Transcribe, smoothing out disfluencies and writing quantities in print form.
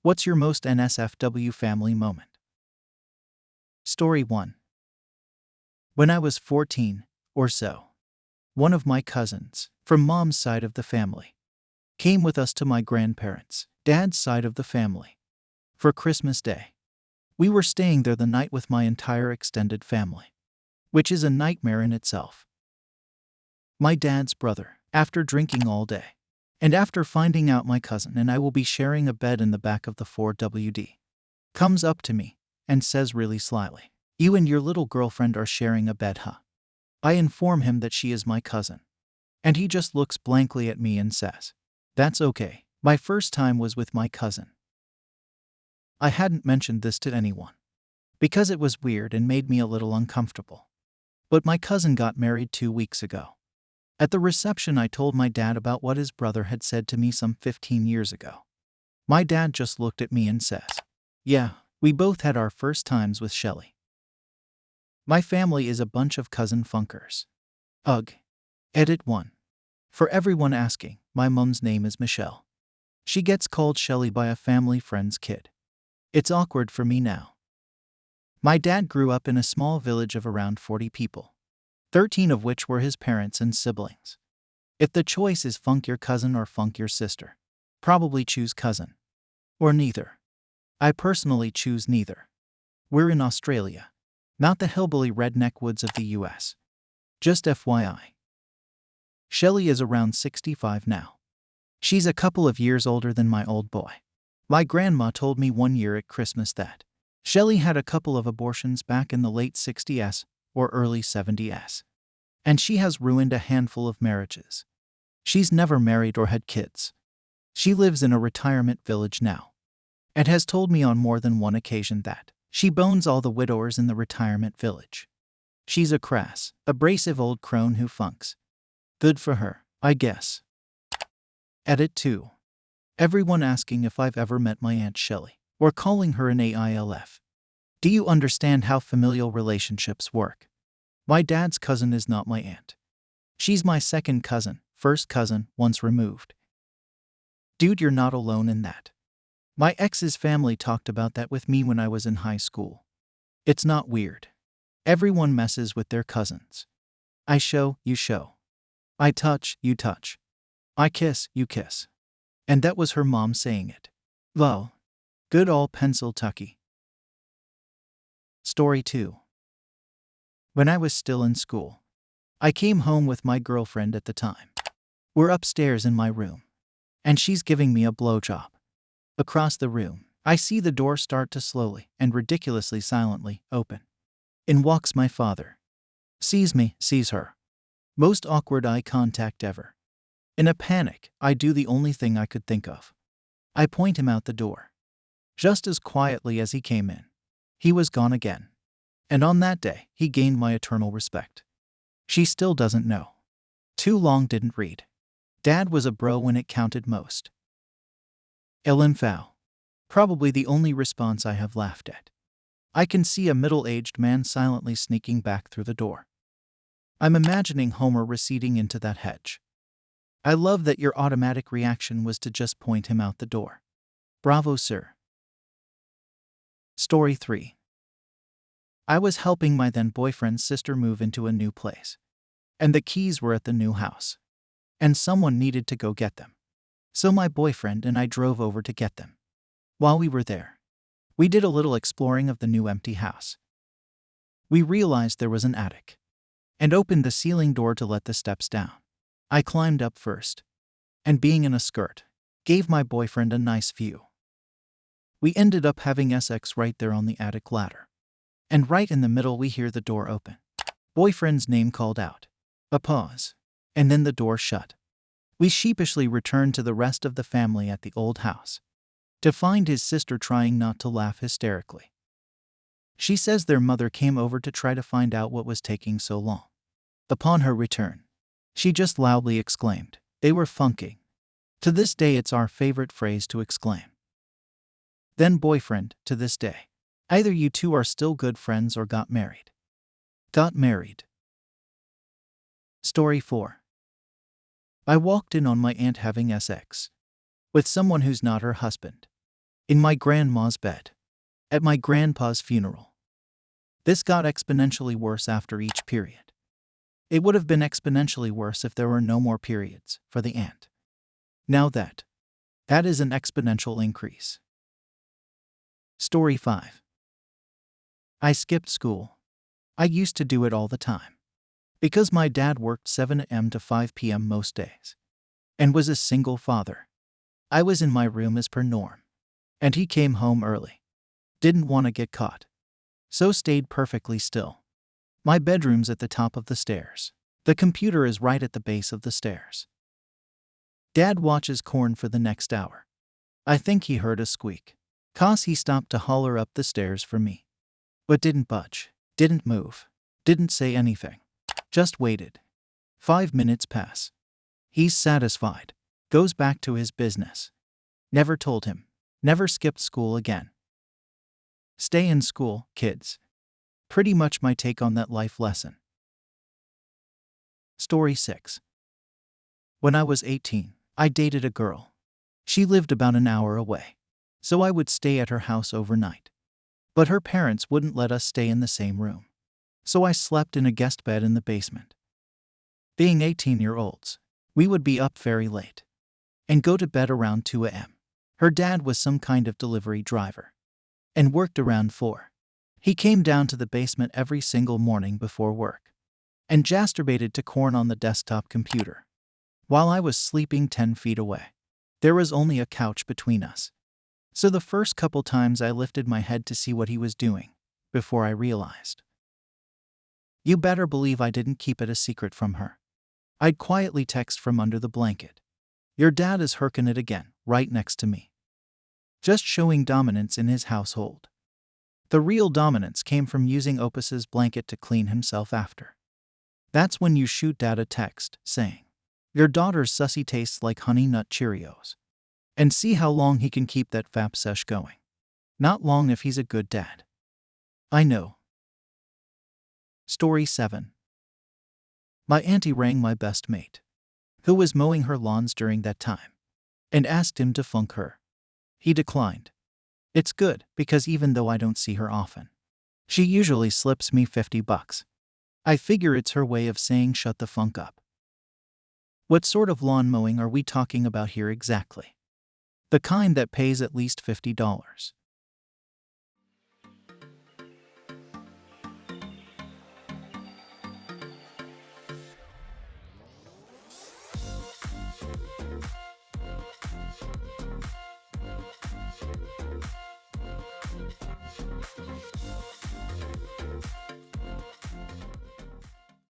What's your most NSFW family moment? Story 1. When I was 14 or so, one of my cousins, from mom's side of the family, came with us to my grandparents' dad's side of the family for Christmas Day. We were staying there the night with my entire extended family, which is a nightmare in itself. My dad's brother, after drinking all day, and after finding out my cousin and I will be sharing a bed in the back of the 4WD, comes up to me and says really slyly, "You and your little girlfriend are sharing a bed, huh?" I inform him that she is my cousin, and he just looks blankly at me and says, "That's okay. My first time was with my cousin." I hadn't mentioned this to anyone, because it was weird and made me a little uncomfortable. But my cousin got married 2 weeks ago. At the reception, I told my dad about what his brother had said to me some 15 years ago. My dad just looked at me and says, "Yeah, we both had our first times with Shelly." My family is a bunch of cousin funkers. Ugh. Edit 1. For everyone asking, my mum's name is Michelle. She gets called Shelly by a family friend's kid. It's awkward for me now. My dad grew up in a small village of around 40 people, 13 of which were his parents and siblings. If the choice is funk your cousin or funk your sister, probably choose cousin. Or neither. I personally choose neither. We're in Australia, not the hillbilly redneck woods of the US. Just FYI. Shelly is around 65 now. She's a couple of years older than my old boy. My grandma told me one year at Christmas that Shelly had a couple of abortions back in the late 60s or early 70s. And she has ruined a handful of marriages. She's never married or had kids. She lives in a retirement village now, and has told me on more than one occasion that she bones all the widowers in the retirement village. She's a crass, abrasive old crone who funks. Good for her, I guess. Edit 2. Everyone asking if I've ever met my Aunt Shelly, or calling her an AILF. Do you understand how familial relationships work? My dad's cousin is not my aunt. She's my second cousin, first cousin, once removed. Dude, you're not alone in that. My ex's family talked about that with me when I was in high school. It's not weird. Everyone messes with their cousins. I show, you show. I touch, you touch. I kiss, you kiss. And that was her mom saying it. Well, good old Pennsyltucky. Story 2. When I was still in school, I came home with my girlfriend at the time. We're upstairs in my room, and she's giving me a blowjob. Across the room, I see the door start to slowly and ridiculously silently open. In walks my father. Sees me, sees her. Most awkward eye contact ever. In a panic, I do the only thing I could think of. I point him out the door. Just as quietly as he came in, he was gone again. And on that day, he gained my eternal respect. She still doesn't know. Too long didn't read. Dad was a bro when it counted most. LMFAO. Probably the only response I have laughed at. I can see a middle-aged man silently sneaking back through the door. I'm imagining Homer receding into that hedge. I love that your automatic reaction was to just point him out the door. Bravo, sir. Story 3. I was helping my then boyfriend's sister move into a new place, and the keys were at the new house, and someone needed to go get them. So my boyfriend and I drove over to get them. While we were there, we did a little exploring of the new empty house. We realized there was an attic, and opened the ceiling door to let the steps down. I climbed up first, and being in a skirt, gave my boyfriend a nice view. We ended up having sex right there on the attic ladder. And right in the middle we hear the door open. Boyfriend's name called out. A pause. And then the door shut. We sheepishly returned to the rest of the family at the old house, to find his sister trying not to laugh hysterically. She says their mother came over to try to find out what was taking so long. Upon her return, she just loudly exclaimed, "They were funking." To this day it's our favorite phrase to exclaim. Then boyfriend, to this day. Either you two are still good friends or got married. Got married. Story 4. I walked in on my aunt having sex with someone who's not her husband. in my grandma's bed, at my grandpa's funeral. This got exponentially worse after each period. It would have been exponentially worse if there were no more periods for the aunt. Now that is an exponential increase. Story 5. I skipped school. I used to do it all the time. Because my dad worked 7 a.m. to 5 p.m. most days, and was a single father. I was in my room as per norm, and he came home early. Didn't want to get caught, so stayed perfectly still. My bedroom's at the top of the stairs. The computer is right at the base of the stairs. Dad watches corn for the next hour. I think he heard a squeak, 'cause he stopped to holler up the stairs for me. But didn't budge, didn't move, didn't say anything. Just waited. 5 minutes pass. He's satisfied. Goes back to his business. Never told him. Never skipped school again. Stay in school, kids. Pretty much my take on that life lesson. Story 6. When I was 18, I dated a girl. She lived about an hour away, so I would stay at her house overnight. But her parents wouldn't let us stay in the same room, so I slept in a guest bed in the basement. Being 18-year-olds, we would be up very late and go to bed around 2 a.m. Her dad was some kind of delivery driver and worked around 4. He came down to the basement every single morning before work and masturbated to corn on the desktop computer while I was sleeping 10 feet away. There was only a couch between us, so the first couple times I lifted my head to see what he was doing before I realized. You better believe I didn't keep it a secret from her. I'd quietly text from under the blanket, "Your dad is herking it again," right next to me. Just showing dominance in his household. The real dominance came from using Opus's blanket to clean himself after. That's when you shoot dad a text saying, "Your daughter's sussy tastes like Honey Nut Cheerios," and see how long he can keep that fap sesh going. Not long if he's a good dad. I know. Story 7. My auntie rang my best mate, who was mowing her lawns during that time, and asked him to funk her. He declined. It's good, because even though I don't see her often, she usually slips me $50. I figure it's her way of saying shut the funk up. What sort of lawn mowing are we talking about here exactly? The kind that pays at least $50.